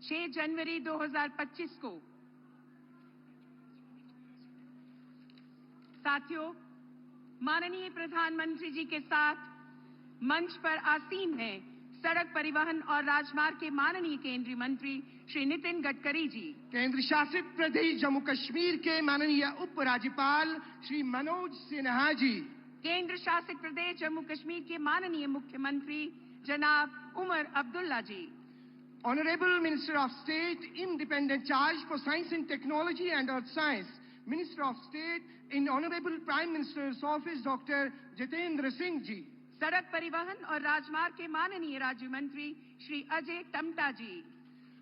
6 जनवरी 2025 को। साथियों, माननीय प्रधानमंत्री जी के साथ मंच पर आसीन हैं सड़क परिवहन और राजमार्ग के माननीय केंद्रीय मंत्री श्री नितिन गडकरी जी, केंद्र शासित प्रदेश जम्मू कश्मीर के माननीय उपराज्यपाल श्री मनोज सिन्हा जी, केंद्र शासित प्रदेश जम्मू कश्मीर के माननीय मुख्यमंत्री जनाब उमर अब्दुल्ला जी, Honorable Minister of State, Independent Charge for Science and Technology and Earth Science, Minister of State in Honorable Prime Minister's Office, Dr. Jitendra Singh ji, सड़क परिवहन और राजमार्ग के माननीय राज्य मंत्री श्री अजय टमटा जी,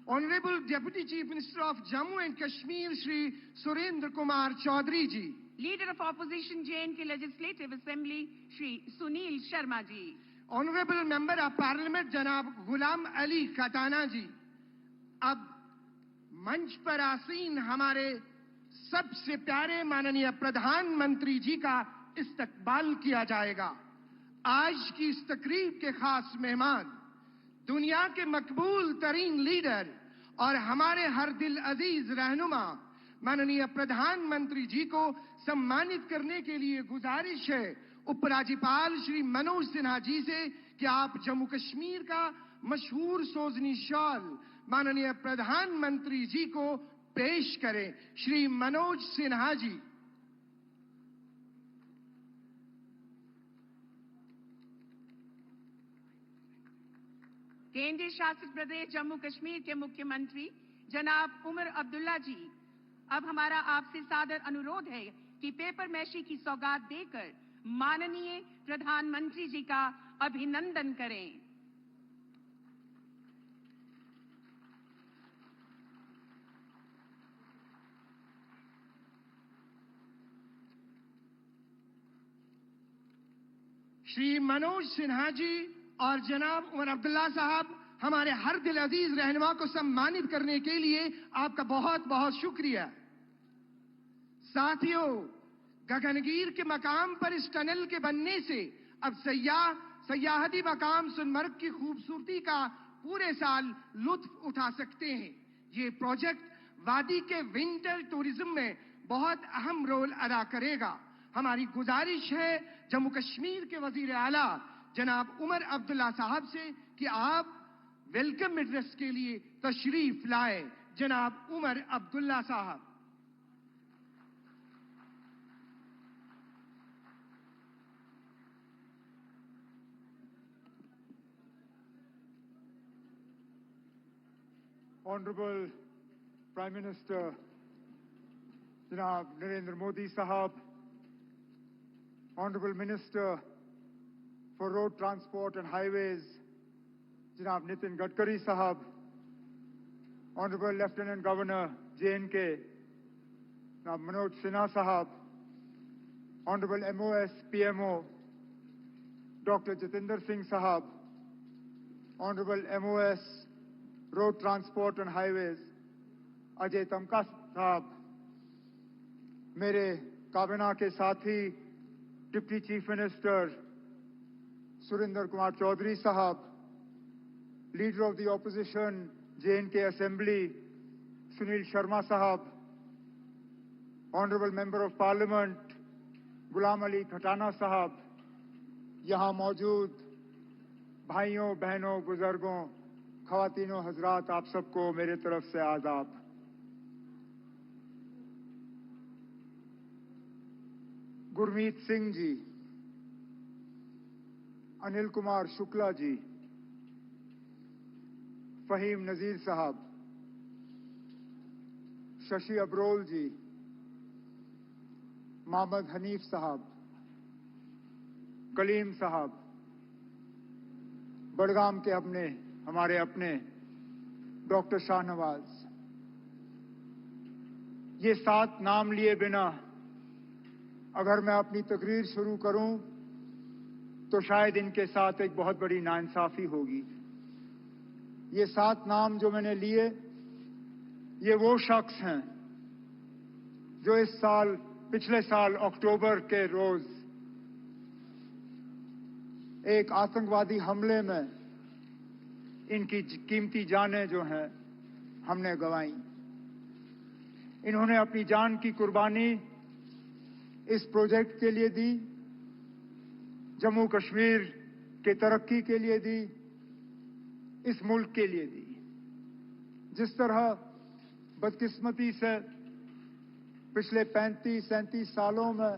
Honorable Deputy Chief Minister of Jammu and Kashmir, Shri Surendra Kumar Chaudhary ji, leader of opposition J&K legislative assembly Shri Sunil Sharma ji, Honorable Member of Parliament जनाब गुलाम अली खटाना जी। अब मंच पर आसीन हमारे सबसे प्यारे माननीय प्रधानमंत्री जी का इस्तकबाल किया जाएगा। आज की इस तकरीब के खास मेहमान, दुनिया के मकबूल तरीन लीडर और हमारे हर दिल अजीज रहनुमा माननीय प्रधानमंत्री जी को सम्मानित करने के लिए गुजारिश है उपराज्यपाल श्री मनोज सिन्हा जी से कि आप जम्मू कश्मीर का मशहूर सोजनी शॉल माननीय प्रधानमंत्री जी को पेश करें। श्री मनोज सिन्हा जी। केंद्रीय शासित प्रदेश जम्मू कश्मीर के मुख्यमंत्री जनाब उमर अब्दुल्ला जी, अब हमारा आपसे सादर अनुरोध है कि पेपर मैशी की सौगात देकर माननीय प्रधानमंत्री जी का अभिनंदन करें। श्री मनोज सिन्हा जी और जनाब उमर अब्दुल्ला साहब, हमारे हर दिल अजीज रहनुमा को सम्मानित करने के लिए आपका बहुत बहुत शुक्रिया। साथियों, गगनगीर के मकाम पर इस टनल के बनने से अब सयाहती मकाम सोनमर्ग की खूबसूरती का पूरे साल लुत्फ उठा सकते हैं। ये प्रोजेक्ट वादी के विंटर टूरिज्म में बहुत अहम रोल अदा करेगा। हमारी गुजारिश है जम्मू कश्मीर के वजीर आला जनाब उमर अब्दुल्ला साहब से कि आप वेलकम एड्रेस के लिए तशरीफ लाए। जनाब उमर अब्दुल्ला साहब। Honorable Prime Minister Janab Narendra Modi Sahab, Honorable Minister for Road Transport and Highways Janab Nitin Gadkari Sahab, Honorable Lieutenant Governor J&K Janab Manoj Sinha Sahab, Honorable MOS PMO Dr. Jitendra Singh Sahab, Honorable MOS Road Transport and Highways Ajay तमका साहब, मेरे काबिना के साथी deputy chief minister Surendra Kumar Choudhary साहब, leader of the opposition J&K assembly Sunil Sharma साहब, honourable member of parliament Ghulam Ali Khatana साहब, यहाँ मौजूद भाइयों बहनों बुजुर्गों ख़वातीनों हजरात, आप सबको मेरे तरफ से आदाब। गुरमीत सिंह जी, अनिल कुमार शुक्ला जी, फहीम नजीर साहब, शशि अब्रोल जी, मोहम्मद हनीफ साहब, कलीम साहब, बड़गाम के हमारे अपने डॉक्टर शाहनवाज, ये 7 नाम लिए बिना अगर मैं अपनी तकरीर शुरू करूं तो शायद इनके साथ एक बहुत बड़ी नाइंसाफी होगी। ये 7 नाम जो मैंने लिए, ये वो शख्स हैं जो पिछले साल अक्टूबर के रोज एक आतंकवादी हमले में इनकी कीमती जानें जो हैं हमने गंवाई। इन्होंने अपनी जान की कुर्बानी इस प्रोजेक्ट के लिए दी, जम्मू कश्मीर के तरक्की के लिए दी, इस मुल्क के लिए दी। जिस तरह बदकिस्मती से पिछले 35-37 सालों में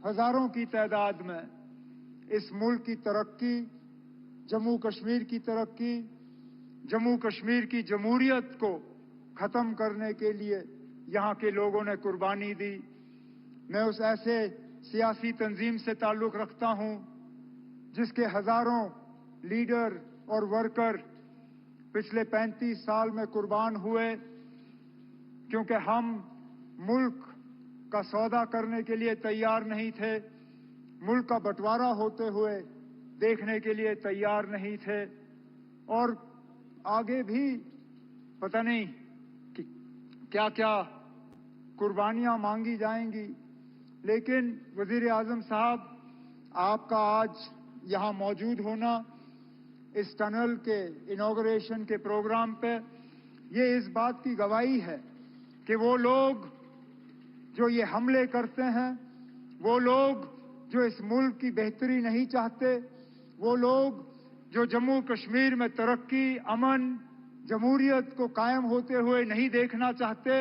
हजारों की तादाद में इस मुल्क की तरक्की, जम्मू कश्मीर की तरक्की, जम्मू कश्मीर की जमहूरियत को खत्म करने के लिए यहाँ के लोगों ने कुर्बानी दी। मैं उस ऐसे सियासी तंजीम से ताल्लुक़ रखता हूँ जिसके हजारों लीडर और वर्कर पिछले 35 साल में कुर्बान हुए, क्योंकि हम मुल्क का सौदा करने के लिए तैयार नहीं थे, मुल्क का बंटवारा होते हुए देखने के लिए तैयार नहीं थे, और आगे भी पता नहीं कि क्या क्या कुर्बानियां मांगी जाएंगी। लेकिन वजीर आजम साहब, आपका आज यहां मौजूद होना इस टनल के इनॉग्रेशन के प्रोग्राम पे, ये इस बात की गवाही है कि वो लोग जो ये हमले करते हैं, वो लोग जो इस मुल्क की बेहतरी नहीं चाहते, वो लोग जो जम्मू कश्मीर में तरक्की, अमन, जमहूरियत को कायम होते हुए नहीं देखना चाहते,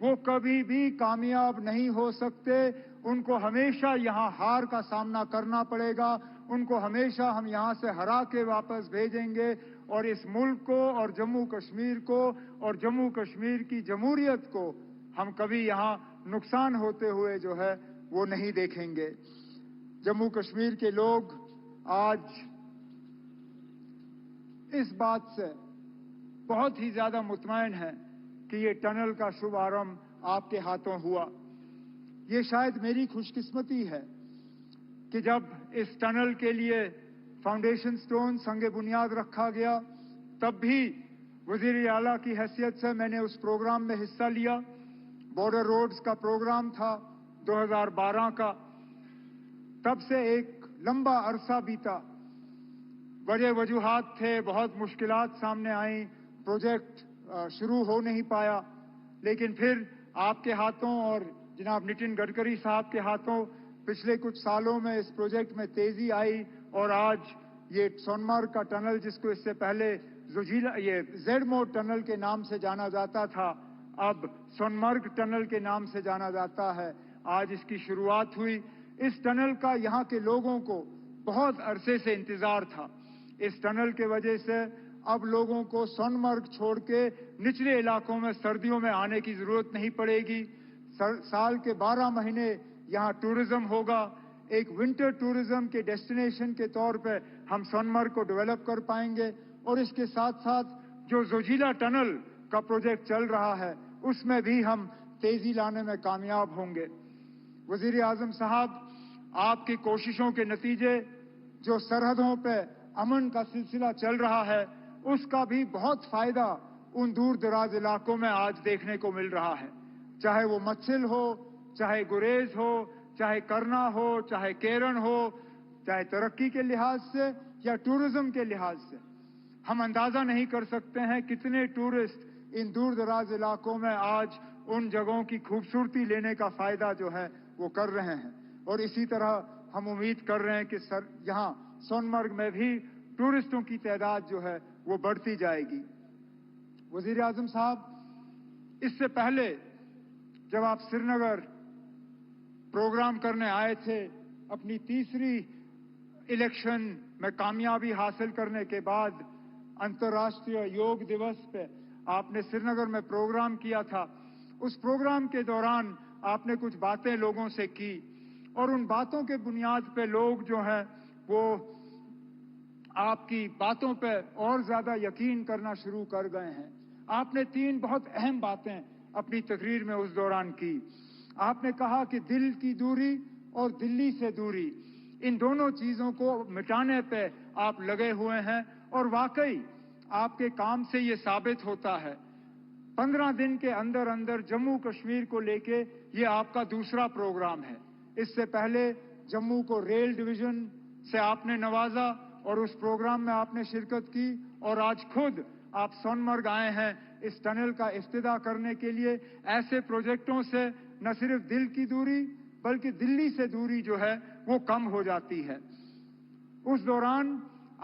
वो कभी भी कामयाब नहीं हो सकते। उनको हमेशा यहाँ हार का सामना करना पड़ेगा, उनको हमेशा हम यहाँ से हरा के वापस भेजेंगे, और इस मुल्क को और जम्मू कश्मीर को और जम्मू कश्मीर की जमहूरियत को हम कभी यहाँ नुकसान होते हुए जो है वो नहीं देखेंगे। जम्मू कश्मीर के लोग आज इस बात से बहुत ही ज्यादा मुतमईन हैं कि ये टनल का शुभारंभ आपके हाथों हुआ। ये शायद मेरी खुशकिस्मती है कि जब इस टनल के लिए फाउंडेशन स्टोन संगे बुनियाद रखा गया, तब भी वजीर आला की हैसियत से मैंने उस प्रोग्राम में हिस्सा लिया। बॉर्डर रोड्स का प्रोग्राम था 2012 का। तब से एक लंबा अरसा बीता, बड़े वजूहात थे, बहुत मुश्किलात सामने आई, प्रोजेक्ट शुरू हो नहीं पाया। लेकिन फिर आपके हाथों और जनाब नितिन गडकरी साहब के हाथों पिछले कुछ सालों में इस प्रोजेक्ट में तेजी आई, और आज ये सोनमर्ग का टनल, जिसको इससे पहले जोजिला ये जेडमोर टनल के नाम से जाना जाता था, अब सोनमर्ग टनल के नाम से जाना जाता है, आज इसकी शुरुआत हुई। इस टनल का यहाँ के लोगों को बहुत अरसे से इंतजार था। इस टनल के वजह से अब लोगों को सोनमर्ग छोड़ के निचले इलाकों में सर्दियों में आने की जरूरत नहीं पड़ेगी। साल के 12 महीने यहाँ टूरिज्म होगा। एक विंटर टूरिज्म के डेस्टिनेशन के तौर पे हम सोनमर्ग को डेवलप कर पाएंगे, और इसके साथ साथ जो जोजिला टनल का प्रोजेक्ट चल रहा है उसमें भी हम तेजी लाने में कामयाब होंगे। वजीर आजम साहब, आपकी कोशिशों के नतीजे जो सरहदों पे अमन का सिलसिला चल रहा है, उसका भी बहुत फायदा उन दूर दराज इलाकों में आज देखने को मिल रहा है। चाहे वो मच्छिल हो, चाहे गुरेज हो, चाहे करना हो, चाहे केरन हो, चाहे तरक्की के लिहाज से या टूरिज्म के लिहाज से, हम अंदाजा नहीं कर सकते हैं कितने टूरिस्ट इन दूर दराज इलाकों में आज उन जगहों की खूबसूरती लेने का फायदा जो है वो कर रहे हैं। और इसी तरह हम उम्मीद कर रहे हैं कि यहाँ सोनमर्ग में भी टूरिस्टों की तादाद जो है वो बढ़ती जाएगी। वजीर आजम साहब, इससे पहले जब आप श्रीनगर प्रोग्राम करने आए थे, अपनी तीसरी इलेक्शन में कामयाबी हासिल करने के बाद अंतर्राष्ट्रीय योग दिवस पे आपने श्रीनगर में प्रोग्राम किया था। उस प्रोग्राम के दौरान आपने कुछ बातें लोगों से की, और उन बातों के बुनियाद पे लोग जो हैं वो आपकी बातों पे और ज्यादा यकीन करना शुरू कर गए हैं। आपने 3 बहुत अहम बातें अपनी तकरीर में उस दौरान की। आपने कहा कि दिल की दूरी और दिल्ली से दूरी, इन दोनों चीजों को मिटाने पे आप लगे हुए हैं, और वाकई आपके काम से ये साबित होता है। 15 दिन के अंदर अंदर जम्मू कश्मीर को लेके ये आपका दूसरा प्रोग्राम है। इससे पहले जम्मू को रेल डिवीजन से आपने नवाजा और उस प्रोग्राम में आपने शिरकत की, और आज खुद آپ سونمرگ آئے ہیں اس ٹنل کا افتتاح کرنے کے لیے. ایسے پروجیکٹوں سے نہ صرف دل کی دوری بلکہ دلی سے دوری جو ہے وہ کم ہو جاتی ہے. اس دوران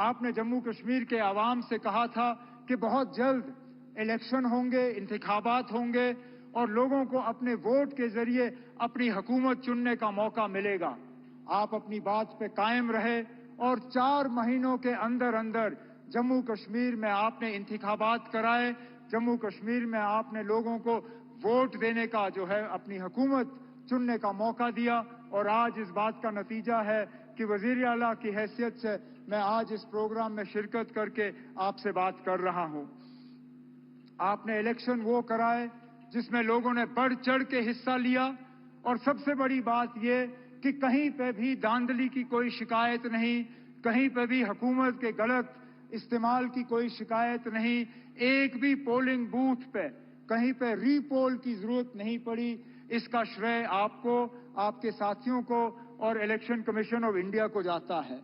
آپ نے جموں کشمیر کے عوام سے کہا تھا کہ بہت جلد الیکشن ہوں گے, انتخابات ہوں گے اور لوگوں کو اپنے ووٹ کے ذریعے اپنی حکومت چننے کا موقع ملے گا. آپ اپنی بات پہ قائم رہے اور 4 مہینوں کے اندر اندر جموں کشمیر میں آپ نے انتخابات کرائے. جموں کشمیر میں آپ نے لوگوں کو ووٹ دینے کا جو ہے اپنی حکومت چننے کا موقع دیا اور آج اس بات کا نتیجہ ہے کہ وزیر اعلیٰ کی حیثیت سے میں آج اس پروگرام میں شرکت کر کے آپ سے بات کر رہا ہوں. آپ نے الیکشن وہ کرائے جس میں لوگوں نے بڑھ چڑھ کے حصہ لیا اور سب سے بڑی بات یہ کہ کہیں پہ بھی دھاندلی کی کوئی شکایت نہیں, کہیں پہ بھی حکومت کے غلط استعمال کی کوئی شکایت نہیں, ایک بھی پولنگ بوتھ پہ کہیں پہ ری پول کی ضرورت نہیں پڑی. اس کا شرے آپ کو, آپ کے ساتھیوں کو اور الیکشن کمیشن آف انڈیا کو جاتا ہے.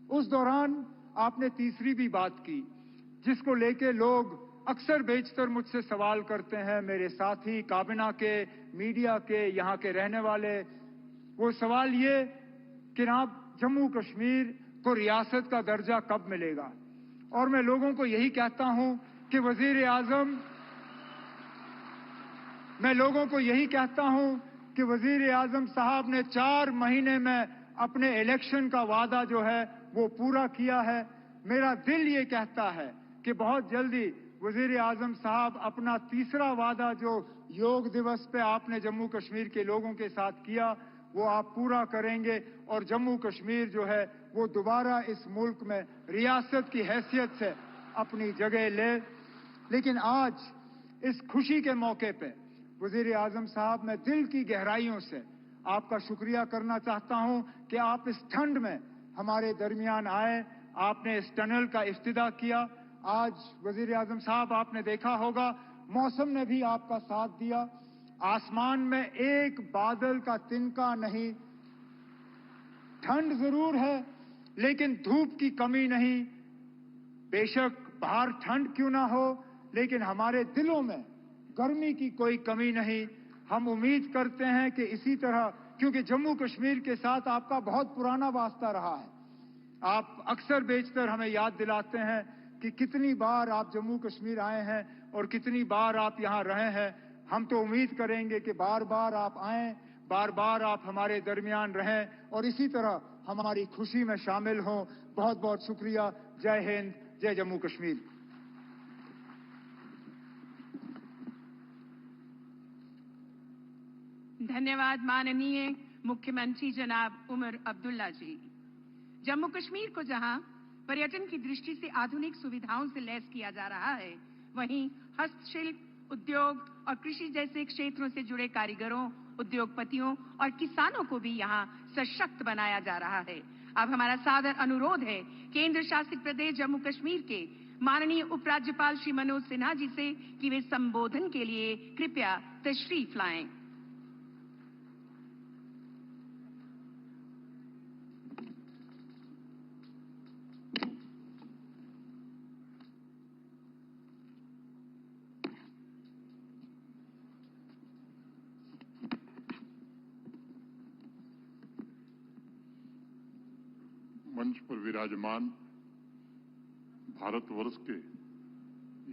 اس دوران آپ نے تیسری بھی بات کی جس کو لے کے لوگ اکثر بیشتر مجھ سے سوال کرتے ہیں, میرے ساتھی کابینہ کے, میڈیا کے, یہاں کے رہنے والے. وہ سوال یہ کہ جناب جموں کشمیر کو ریاست کا درجہ کب ملے گا؟ اور میں لوگوں کو یہی کہتا ہوں کہ وزیر اعظم صاحب نے 4 مہینے میں اپنے الیکشن کا وعدہ جو ہے وہ پورا کیا ہے. میرا دل یہ کہتا ہے کہ بہت جلدی وزیر اعظم صاحب اپنا تیسرا وعدہ جو یوگ دیوس پہ آپ نے جموں کشمیر کے لوگوں کے ساتھ کیا وہ آپ پورا کریں گے اور جموں کشمیر جو ہے وہ دوبارہ اس ملک میں ریاست کی حیثیت سے اپنی جگہ لے. لیکن آج اس خوشی کے موقع پہ وزیر اعظم صاحب میں دل کی گہرائیوں سے آپ کا شکریہ کرنا چاہتا ہوں کہ آپ اس ٹھنڈ میں ہمارے درمیان آئے, آپ نے اس ٹنل کا افتتاح کیا. آج وزیر اعظم صاحب آپ نے دیکھا ہوگا موسم نے بھی آپ کا ساتھ دیا, آسمان میں ایک بادل کا تنکا نہیں. ٹھنڈ ضرور ہے لیکن دھوپ کی کمی نہیں. بے شک باہر ٹھنڈ کیوں نہ ہو لیکن ہمارے دلوں میں گرمی کی کوئی کمی نہیں. ہم امید کرتے ہیں کہ اسی طرح, کیونکہ جموں کشمیر کے ساتھ آپ کا بہت پرانا واسطہ رہا ہے. آپ اکثر بیشتر ہمیں یاد دلاتے ہیں کہ کتنی بار آپ جموں کشمیر آئے ہیں اور کتنی بار آپ یہاں رہے ہیں. ہم تو امید کریں گے کہ بار بار آپ آئیں, بار بار آپ ہمارے درمیان رہیں اور اسی طرح ہماری خوشی میں شامل ہوں. بہت بہت شکریہ. جے ہند, جے جموں کشمیر. धन्यवाद माननीय मुख्यमंत्री जनाब उमर अब्दुल्ला जी. जम्मू कश्मीर को जहां पर्यटन की दृष्टि से आधुनिक सुविधाओं से लैस किया जा रहा है, वहीं हस्तशिल्प, उद्योग और कृषि जैसे क्षेत्रों से जुड़े कारीगरों, उद्योगपतियों और किसानों को भी यहां सशक्त बनाया जा रहा है. अब हमारा सादर अनुरोध है केंद्र शासित प्रदेश जम्मू कश्मीर के माननीय उपराज्यपाल श्री मनोज सिन्हा जी से कि वे संबोधन के लिए कृपया तशरीफ लाएं. मंच पर विराजमान भारतवर्ष के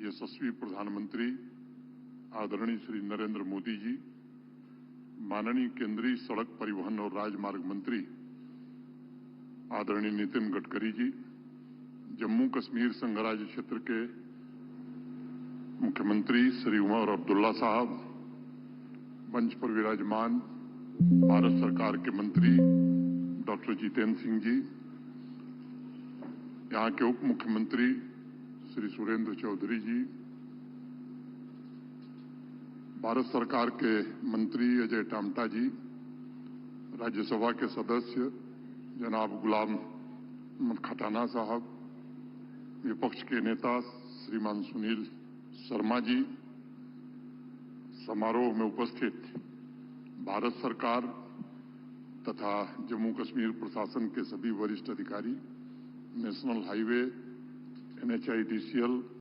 यशस्वी प्रधानमंत्री आदरणीय श्री नरेंद्र मोदी जी, माननीय केंद्रीय सड़क परिवहन और राजमार्ग मंत्री आदरणीय नितिन गडकरी जी, जम्मू कश्मीर संघ राज्य क्षेत्र के मुख्यमंत्री श्री उमर अब्दुल्ला साहब, मंच पर विराजमान भारत सरकार के मंत्री डॉक्टर जितेंद्र सिंह जी, यहाँ के उप मुख्यमंत्री श्री सुरेंद्र चौधरी जी, भारत सरकार के मंत्री अजय टामटा जी, राज्यसभा के सदस्य जनाब गुलाम अहमद खटाना साहब, विपक्ष के नेता श्रीमान सुनील शर्मा जी, समारोह में उपस्थित भारत सरकार तथा जम्मू कश्मीर प्रशासन के सभी वरिष्ठ अधिकारी, नेशनल हाईवे, NHIDCL